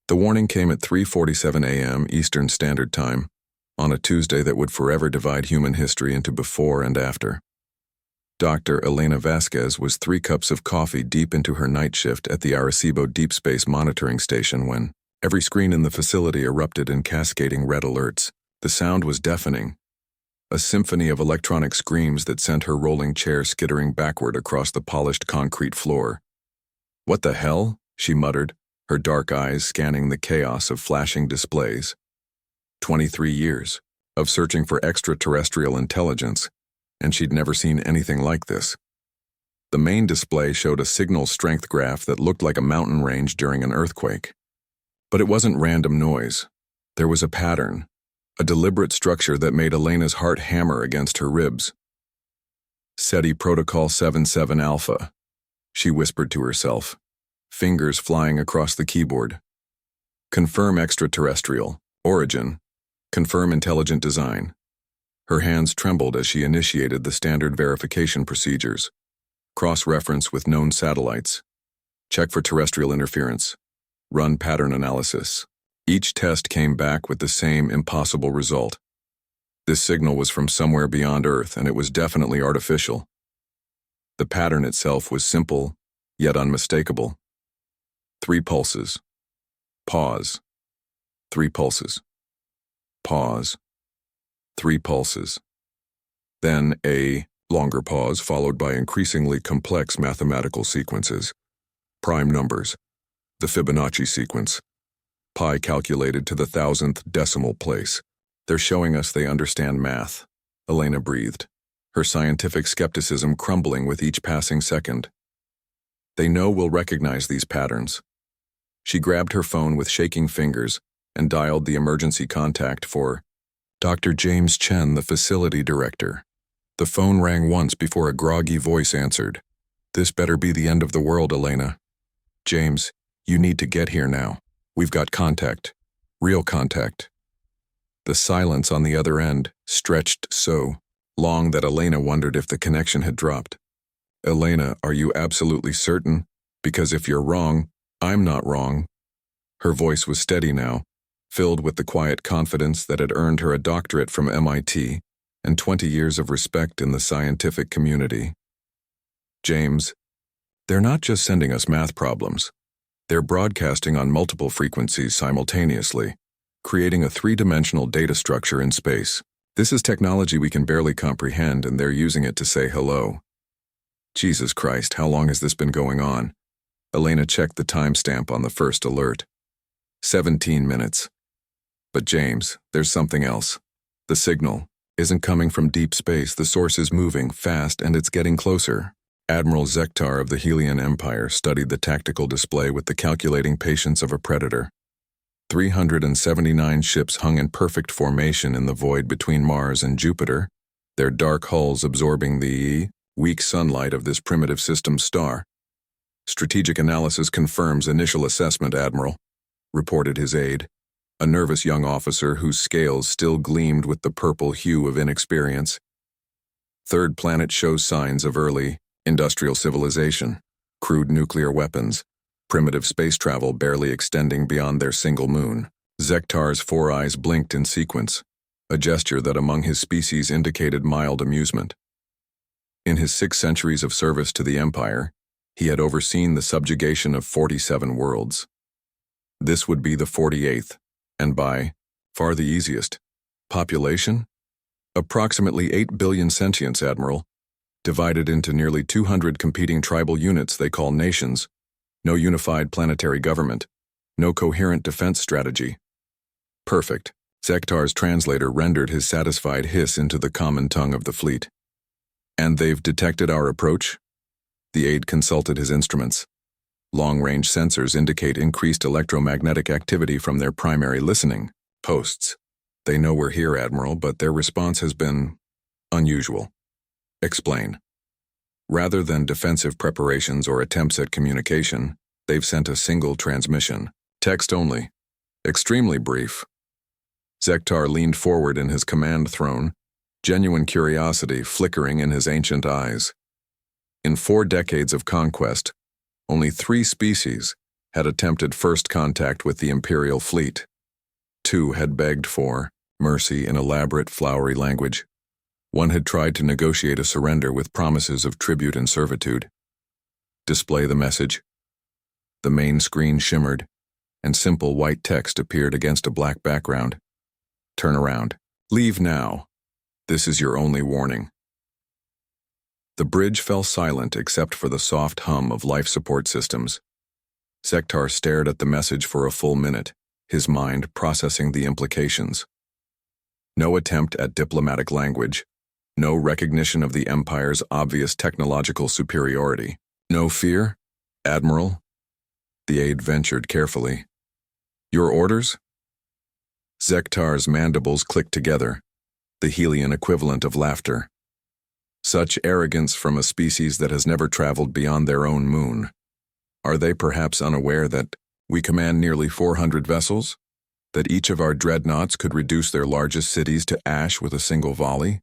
The warning came at 3:47 a.m. Eastern Standard Time, on a Tuesday that would forever divide human history into before and after. Dr. Elena Vasquez was 3 cups of coffee deep into her night shift at the Arecibo Deep Space Monitoring Station when every screen in the facility erupted in cascading red alerts. The sound was deafening, a symphony of electronic screams that sent her rolling chair skittering backward across the polished concrete floor. "What the hell?" she muttered, her dark eyes scanning the chaos of flashing displays. 23 years of searching for extraterrestrial intelligence, and she'd never seen anything like this. The main display showed a signal strength graph that looked like a mountain range during an earthquake. But it wasn't random noise. There was a pattern, a deliberate structure that made Elena's heart hammer against her ribs. "SETI Protocol 77 Alpha," she whispered to herself, fingers flying across the keyboard. "Confirm extraterrestrial origin. Confirm intelligent design." Her hands trembled as she initiated the standard verification procedures. Cross-reference with known satellites. Check for terrestrial interference. Run pattern analysis. Each test came back with the same impossible result. This signal was from somewhere beyond Earth, and it was definitely artificial. The pattern itself was simple, yet unmistakable. 3 pulses. Pause. 3 pulses. Pause. 3 pulses. Then a longer pause followed by increasingly complex mathematical sequences. Prime numbers. The Fibonacci sequence. Pi calculated to the 1,000th decimal place. "They're showing us they understand math," Elena breathed, her scientific skepticism crumbling with each passing second. "They know we'll recognize these patterns." She grabbed her phone with shaking fingers and dialed the emergency contact for Dr. James Chen, the facility director. The phone rang once before a groggy voice answered. "This better be the end of the world, Elena. James, you need to get here now. We've got contact. Real contact." The silence on the other end stretched so long that Elena wondered if the connection had dropped. "Elena, are you absolutely certain? Because if you're wrong, I'm not wrong." Her voice was steady now, filled with the quiet confidence that had earned her a doctorate from MIT and 20 years of respect in the scientific community. "James, they're not just sending us math problems. They're broadcasting on multiple frequencies simultaneously, creating a 3-dimensional data structure in space. This is technology we can barely comprehend, and they're using it to say hello." Jesus Christ, how long has this been going on? Elena checked the timestamp on the first alert. 17 minutes. But James, there's something else. The signal isn't coming from deep space. The source is moving fast, and it's getting closer. Admiral Zektar of the Helian Empire studied the tactical display with the calculating patience of a predator. 379 ships hung in perfect formation in the void between Mars and Jupiter, their dark hulls absorbing the weak sunlight of this primitive system star. "Strategic analysis confirms initial assessment, Admiral," reported his aide, a nervous young officer whose scales still gleamed with the purple hue of inexperience. "Third planet shows signs of early industrial civilization, crude nuclear weapons, primitive space travel barely extending beyond their single moon." Zektar's 4 eyes blinked in sequence, a gesture that among his species indicated mild amusement. In his 6 centuries of service to the Empire, he had overseen the subjugation of 47 worlds. This would be the 48th, and by far the easiest. Population? Approximately 8 billion sentients, Admiral, divided into nearly 200 competing tribal units they call nations. No unified planetary government. No coherent defense strategy. Perfect. Zektar's translator rendered his satisfied hiss into the common tongue of the fleet. "And they've detected our approach?" The aide consulted his instruments. Long-range sensors indicate increased electromagnetic activity from their primary listening posts. "They know we're here, Admiral, but their response has been unusual." "Explain." "Rather than defensive preparations or attempts at communication, they've sent a single transmission. Text only. Extremely brief." Zektar leaned forward in his command throne, genuine curiosity flickering in his ancient eyes. In 4 decades of conquest, only 3 species had attempted first contact with the Imperial fleet. 2 had begged for mercy in elaborate, flowery language. 1 had tried to negotiate a surrender with promises of tribute and servitude. Display the message. The main screen shimmered, and simple white text appeared against a black background. Turn around. Leave now. This is your only warning. The bridge fell silent except for the soft hum of life support systems. Zektar stared at the message for a full minute, his mind processing the implications. No attempt at diplomatic language. No recognition of the Empire's obvious technological superiority. No fear, Admiral? The aide ventured carefully. Your orders? Zektar's mandibles clicked together, the Helian equivalent of laughter. Such arrogance from a species that has never traveled beyond their own moon. Are they perhaps unaware that we command nearly 400 vessels? That each of our dreadnoughts could reduce their largest cities to ash with a single volley?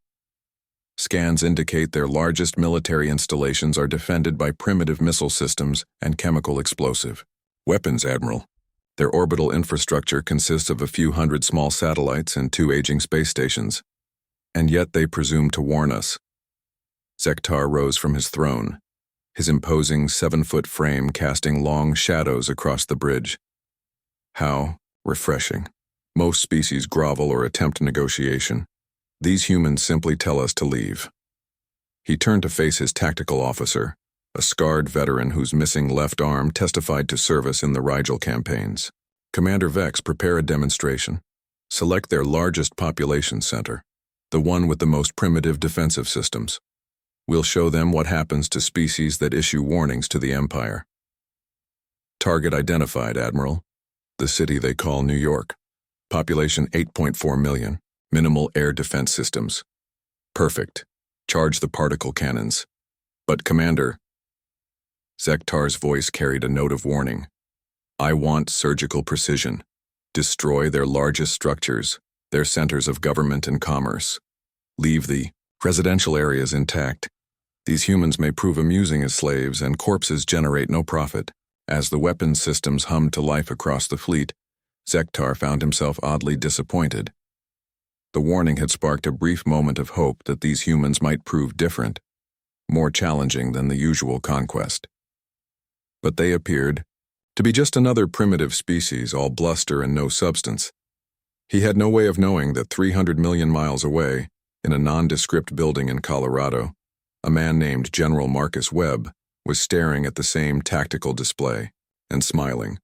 Scans indicate their largest military installations are defended by primitive missile systems and chemical explosive weapons, Admiral. Their orbital infrastructure consists of a few hundred small satellites and 2 aging space stations. And yet they presume to warn us. Zektar rose from his throne, his imposing 7-foot frame casting long shadows across the bridge. How refreshing. Most species grovel or attempt negotiation. These humans simply tell us to leave. He turned to face his tactical officer, a scarred veteran whose missing left arm testified to service in the Rigel campaigns. Commander Vex, prepare a demonstration. Select their largest population center, the one with the most primitive defensive systems. We'll show them what happens to species that issue warnings to the Empire. Target identified, Admiral. The city they call New York. Population 8.4 million. Minimal air defense systems. Perfect. Charge the particle cannons. But Commander... Zektar's voice carried a note of warning. I want surgical precision. Destroy their largest structures, their centers of government and commerce. Leave the residential areas intact. These humans may prove amusing as slaves, and corpses generate no profit. As the weapons systems hummed to life across the fleet, Zektar found himself oddly disappointed. The warning had sparked a brief moment of hope that these humans might prove different, more challenging than the usual conquest. But they appeared to be just another primitive species, all bluster and no substance. He had no way of knowing that 300 million miles away, in a nondescript building in Colorado, a man named General Marcus Webb was staring at the same tactical display and smiling.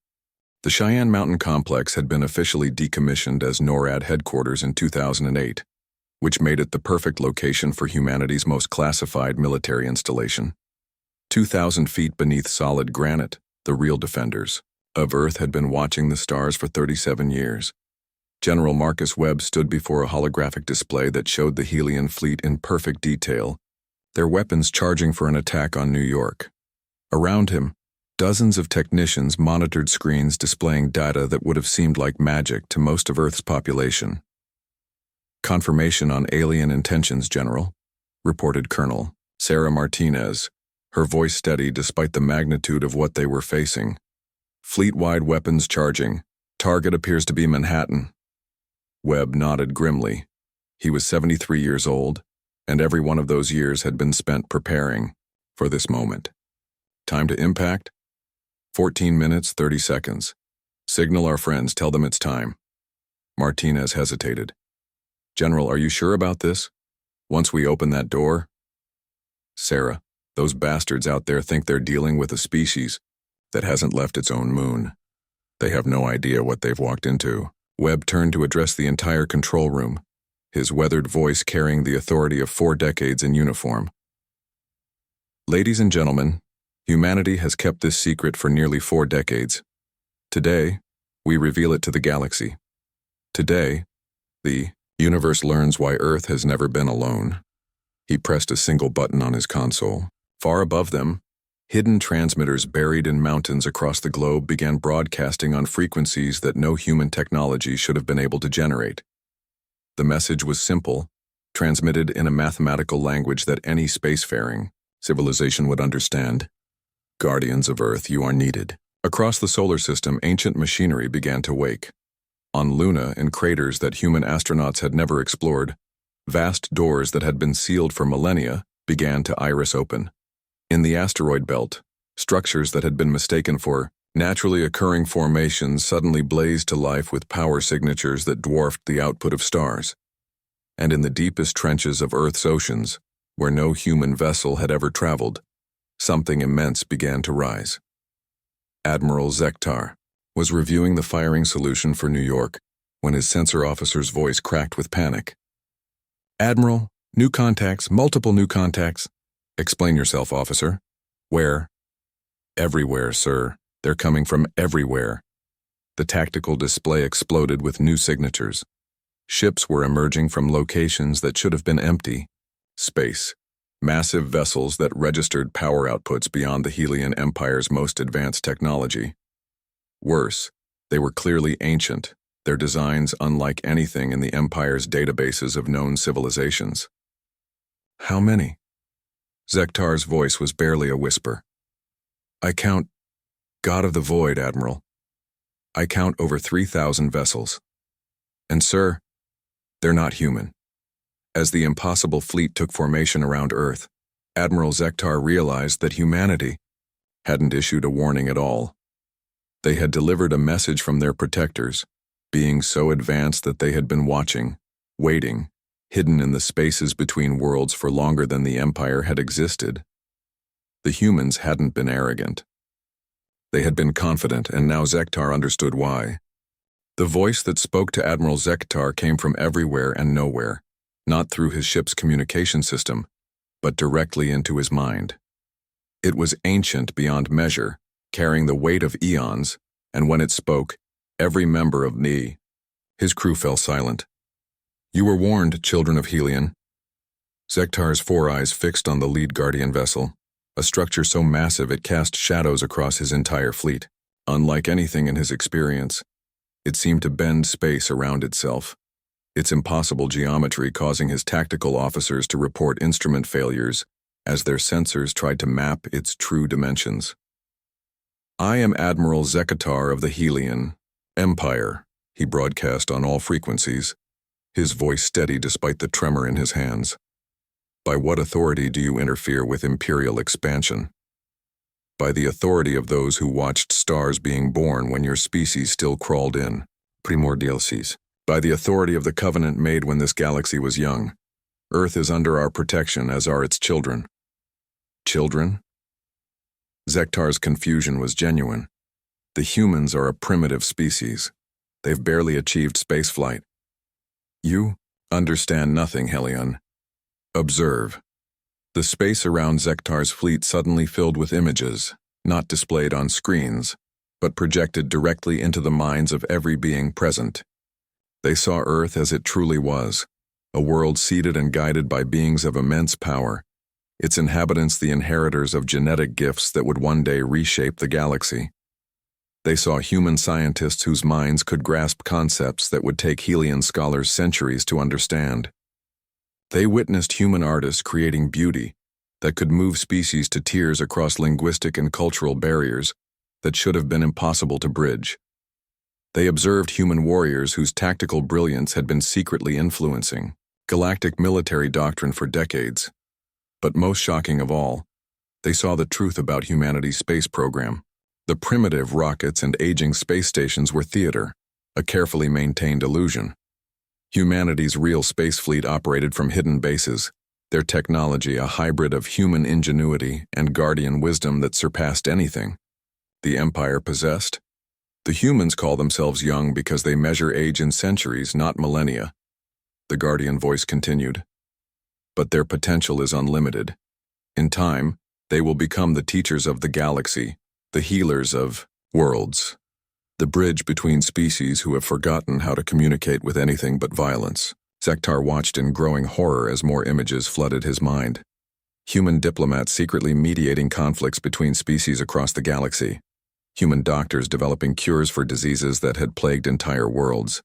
The Cheyenne Mountain Complex had been officially decommissioned as NORAD headquarters in 2008, which made it the perfect location for humanity's most classified military installation. 2,000 feet beneath solid granite, the real defenders of Earth had been watching the stars for 37 years. General Marcus Webb stood before a holographic display that showed the Helian fleet in perfect detail, their weapons charging for an attack on New York. Around him, dozens of technicians monitored screens displaying data that would have seemed like magic to most of Earth's population. Confirmation on alien intentions, General, reported Colonel Sarah Martinez, her voice steady despite the magnitude of what they were facing. Fleet-wide weapons charging. Target appears to be Manhattan. Webb nodded grimly. He was 73 years old, and every one of those years had been spent preparing for this moment. Time to impact? 14 minutes, 30 seconds. Signal our friends, tell them it's time. Martinez hesitated. General, are you sure about this? Once we open that door? Sarah, those bastards out there think they're dealing with a species that hasn't left its own moon. They have no idea what they've walked into. Webb turned to address the entire control room, his weathered voice carrying the authority of 4 decades in uniform. Ladies and gentlemen, humanity has kept this secret for nearly 4 decades. Today, we reveal it to the galaxy. Today, the universe learns why Earth has never been alone. He pressed a single button on his console. Far above them, hidden transmitters buried in mountains across the globe began broadcasting on frequencies that no human technology should have been able to generate. The message was simple, transmitted in a mathematical language that any spacefaring civilization would understand. Guardians of Earth, you are needed. Across the solar system, ancient machinery began to wake. On Luna, in craters that human astronauts had never explored, vast doors that had been sealed for millennia began to iris open. In the asteroid belt, structures that had been mistaken for naturally occurring formations suddenly blazed to life with power signatures that dwarfed the output of stars. And in the deepest trenches of Earth's oceans, where no human vessel had ever traveled, something immense began to rise. Admiral Zektar was reviewing the firing solution for New York when his sensor officer's voice cracked with panic. "Admiral, new contacts, multiple new contacts." "Explain yourself, officer." "Where?" "Everywhere, sir. They're coming from everywhere." The tactical display exploded with new signatures. Ships were emerging from locations that should have been empty. Space. Massive vessels that registered power outputs beyond the Helian Empire's most advanced technology. Worse, they were clearly ancient, their designs unlike anything in the Empire's databases of known civilizations. "How many?" Zektar's voice was barely a whisper. "I count, God of the Void, Admiral. I count over 3,000 vessels. And sir, they're not human." As the impossible fleet took formation around Earth, Admiral Zektar realized that humanity hadn't issued a warning at all. They had delivered a message from their protectors, being so advanced that they had been watching, waiting, hidden in the spaces between worlds for longer than the Empire had existed. The humans hadn't been arrogant. They had been confident, and now Zektar understood why. The voice that spoke to Admiral Zektar came from everywhere and nowhere, not through his ship's communication system, but directly into his mind. It was ancient beyond measure, carrying the weight of eons, and when it spoke, every member of his crew fell silent. "You were warned, children of Helion." Zektar's four eyes fixed on the lead Guardian vessel, a structure so massive it cast shadows across his entire fleet. Unlike anything in his experience, it seemed to bend space around itself, its impossible geometry causing his tactical officers to report instrument failures as their sensors tried to map its true dimensions. "I am Admiral Zektar of the Helian Empire," he broadcast on all frequencies, his voice steady despite the tremor in his hands. "By what authority do you interfere with imperial expansion?" "By the authority of those who watched stars being born when your species still crawled in, primordialcies. By the authority of the covenant made when this galaxy was young. Earth is under our protection, as are its children." "Children?" Zektar's confusion was genuine. The humans are a primitive species. They've barely achieved spaceflight. "You understand nothing, Helion. Observe." The space around Zektar's fleet suddenly filled with images, not displayed on screens, but projected directly into the minds of every being present. They saw Earth as it truly was, a world seated and guided by beings of immense power, its inhabitants the inheritors of genetic gifts that would one day reshape the galaxy. They saw human scientists whose minds could grasp concepts that would take Helian scholars centuries to understand. They witnessed human artists creating beauty that could move species to tears across linguistic and cultural barriers that should have been impossible to bridge. They observed human warriors whose tactical brilliance had been secretly influencing galactic military doctrine for decades. But most shocking of all, they saw the truth about humanity's space program. The primitive rockets and aging space stations were theater, a carefully maintained illusion. Humanity's real space fleet operated from hidden bases, their technology a hybrid of human ingenuity and guardian wisdom that surpassed anything the Empire possessed. The humans call themselves young because they measure age in centuries, not millennia. The Guardian voice continued. But their potential is unlimited. In time, they will become the teachers of the galaxy, the healers of worlds, the bridge between species who have forgotten how to communicate with anything but violence. Zektar watched in growing horror as more images flooded his mind. Human diplomats secretly mediating conflicts between species across the galaxy. Human doctors developing cures for diseases that had plagued entire worlds.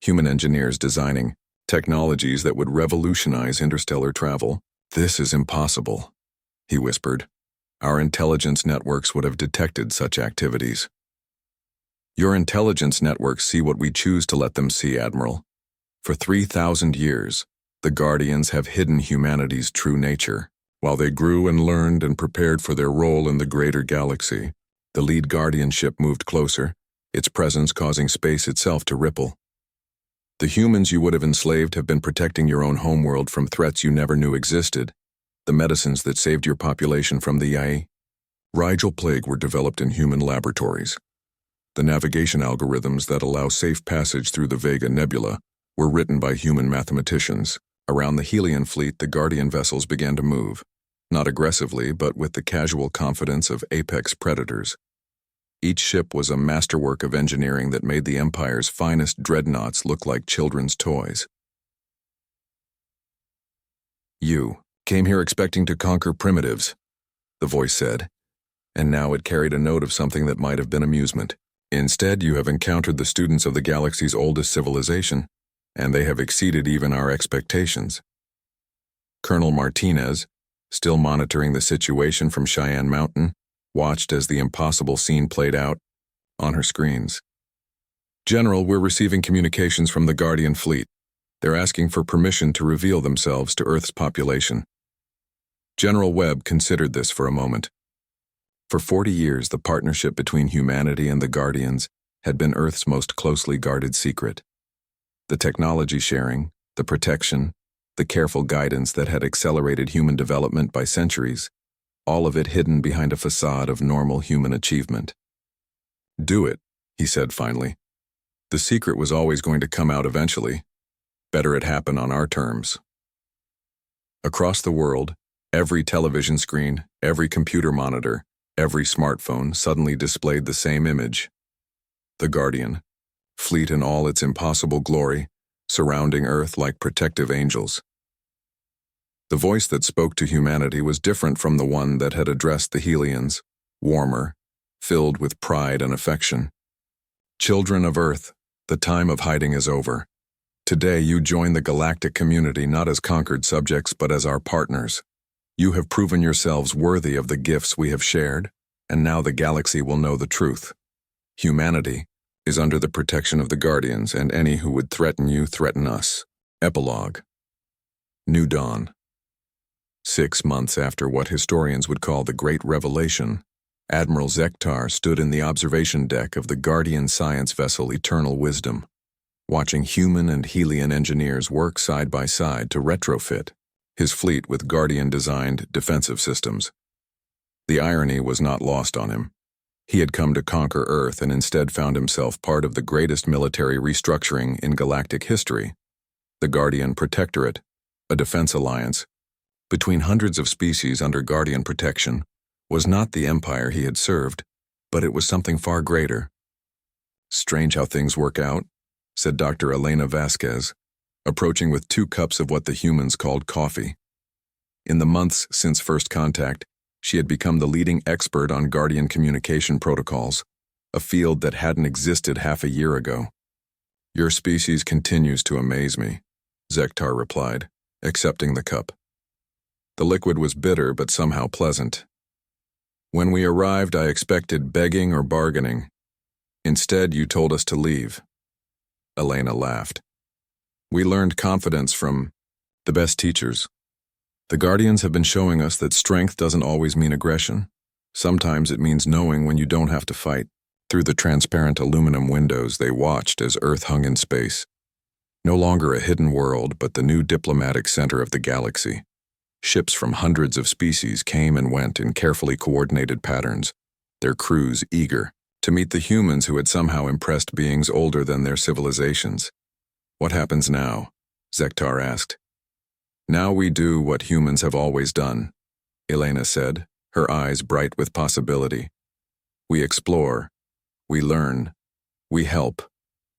Human engineers designing technologies that would revolutionize interstellar travel. "This is impossible," he whispered. our intelligence networks would have detected such activities. Your intelligence networks see what we choose to let them see, Admiral. For 3,000 years, the Guardians have hidden humanity's true nature. While they grew and learned and prepared for their role in the greater galaxy, the lead Guardian ship moved closer, its presence causing space itself to ripple. The humans you would have enslaved have been protecting your own homeworld from threats you never knew existed. The medicines that saved your population from the Rigel plague were developed in human laboratories. The navigation algorithms that allow safe passage through the Vega Nebula were written by human mathematicians. Around the Helion fleet, the Guardian vessels began to move, not aggressively, but with the casual confidence of apex predators. Each ship was a masterwork of engineering that made the Empire's finest dreadnoughts look like children's toys. You came here expecting to conquer primitives, the voice said, and now it carried a note of something that might have been amusement. Instead, you have encountered the students of the galaxy's oldest civilization, and they have exceeded even our expectations. Colonel Martinez, still monitoring the situation from Cheyenne Mountain, watched as the impossible scene played out on her screens. General, we're receiving communications from the Guardian fleet. They're asking for permission to reveal themselves to Earth's population. General Webb considered this for a moment. For 40 years, the partnership between humanity and the Guardians had been Earth's most closely guarded secret. The technology sharing, the protection, the careful guidance that had accelerated human development by centuries, all of it hidden behind a facade of normal human achievement. Do it, he said finally. The secret was always going to come out eventually. Better it happen on our terms. Across the world, every television screen, every computer monitor, every smartphone suddenly displayed the same image. The Guardian, fleet in all its impossible glory, surrounding Earth like protective angels. The voice that spoke to humanity was different from the one that had addressed the Helions, warmer, filled with pride and affection. Children of Earth, the time of hiding is over. Today you join the galactic community not as conquered subjects but as our partners. You have proven yourselves worthy of the gifts we have shared, and now the galaxy will know the truth. Humanity is under the protection of the Guardians, and any who would threaten you threaten us. Epilogue. New Dawn. 6 months after what historians would call the Great Revelation, Admiral Zektar stood in the observation deck of the Guardian science vessel Eternal Wisdom, watching human and Helion engineers work side by side to retrofit his fleet with Guardian-designed defensive systems. The irony was not lost on him. He had come to conquer Earth and instead found himself part of the greatest military restructuring in galactic history. The Guardian Protectorate, a defense alliance, between hundreds of species under Guardian protection, was not the empire he had served, but it was something far greater. Strange how things work out, said Dr. Elena Vasquez, approaching with 2 cups of what the humans called coffee. In the months since first contact, she had become the leading expert on Guardian communication protocols, a field that hadn't existed half a year ago. Your species continues to amaze me, Zektar replied, accepting the cup. The liquid was bitter but somehow pleasant. When we arrived, I expected begging or bargaining. Instead, you told us to leave. Elena laughed. We learned confidence from the best teachers. The Guardians have been showing us that strength doesn't always mean aggression. Sometimes it means knowing when you don't have to fight. Through the transparent aluminum windows, they watched as Earth hung in space. No longer a hidden world, but the new diplomatic center of the galaxy. Ships from hundreds of species came and went in carefully coordinated patterns, their crews eager to meet the humans who had somehow impressed beings older than their civilizations. What happens now? Zektar asked. Now we do what humans have always done, Elena said, her eyes bright with possibility. We explore, we learn, we help,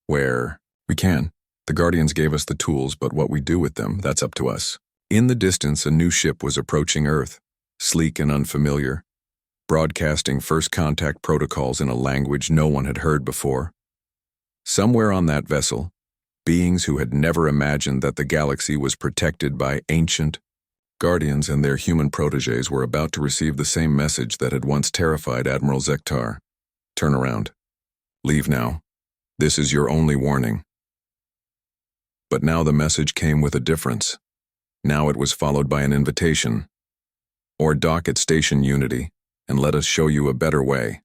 where we can. The Guardians gave us the tools, but what we do with them, that's up to us. In the distance, a new ship was approaching Earth, sleek and unfamiliar, broadcasting first contact protocols in a language no one had heard before. Somewhere on that vessel, beings who had never imagined that the galaxy was protected by ancient, Guardians and their human protégés were about to receive the same message that had once terrified Admiral Zektar. Turn around. Leave now. This is your only warning. But now the message came with a difference. Now it was followed by an invitation. Or dock at Station Unity, and let us show you a better way.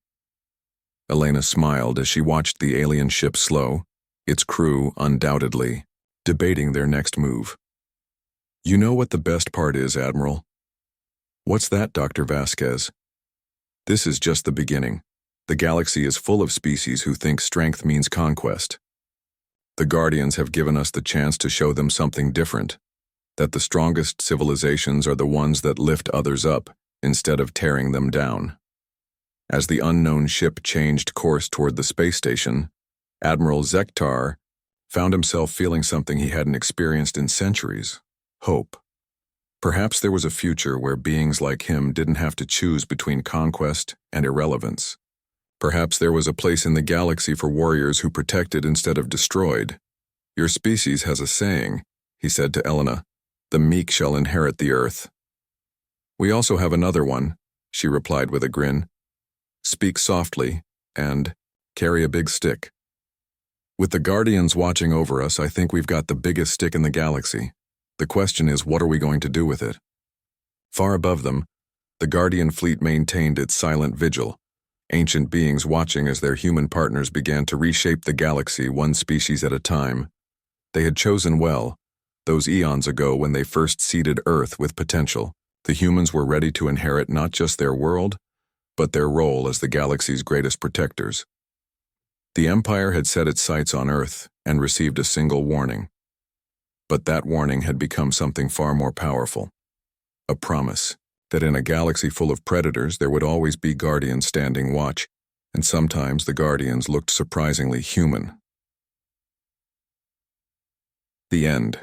Elena smiled as she watched the alien ship slow, its crew undoubtedly debating their next move. You know what the best part is, Admiral? What's that, Dr. Vasquez? This is just the beginning. The galaxy is full of species who think strength means conquest. The Guardians have given us the chance to show them something different, that the strongest civilizations are the ones that lift others up instead of tearing them down. As the unknown ship changed course toward the space station, Admiral Zektar found himself feeling something he hadn't experienced in centuries: hope. Perhaps there was a future where beings like him didn't have to choose between conquest and irrelevance. Perhaps there was a place in the galaxy for warriors who protected instead of destroyed. Your species has a saying, he said to Elena, the meek shall inherit the earth. We also have another one, she replied with a grin. Speak softly and carry a big stick. With the Guardians watching over us, I think we've got the biggest stick in the galaxy. The question is, what are we going to do with it? Far above them, the Guardian fleet maintained its silent vigil, ancient beings watching as their human partners began to reshape the galaxy one species at a time. They had chosen well. Those eons ago when they first seeded Earth with potential, the humans were ready to inherit not just their world, but their role as the galaxy's greatest protectors. The Empire had set its sights on Earth and received a single warning. But that warning had become something far more powerful. A promise that in a galaxy full of predators there would always be Guardians standing watch, and sometimes the Guardians looked surprisingly human. The end.